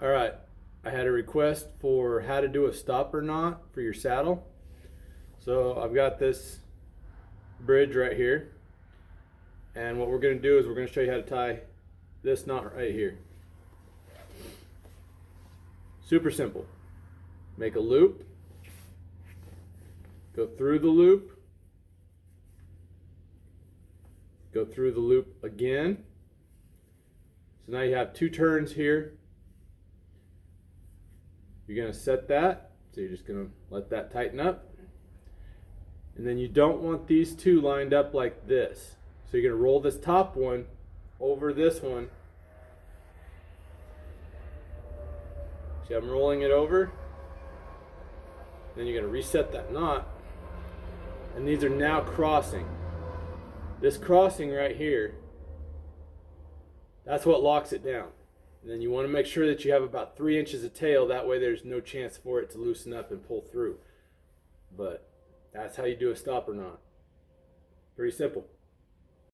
All right, I had a request for how to do a stopper knot for your saddle. So I've got this bridge right here, and what we're going to do is we're going to show you how to tie this knot right here. Super simple. Make a loop, go through the loop, go through the loop again. So now you have two turns here. You're going to set that, so you're just going to let that tighten up. And then you don't want these two lined up like this. So you're going to roll this top one over this one. See, I'm rolling it over. Then you're going to reset that knot. And these are now crossing. This crossing right here, that's what locks it down. And then you want to make sure that you have about 3 inches of tail. That way there's no chance for it to loosen up and pull through. But that's how you do a stopper knot. Pretty simple.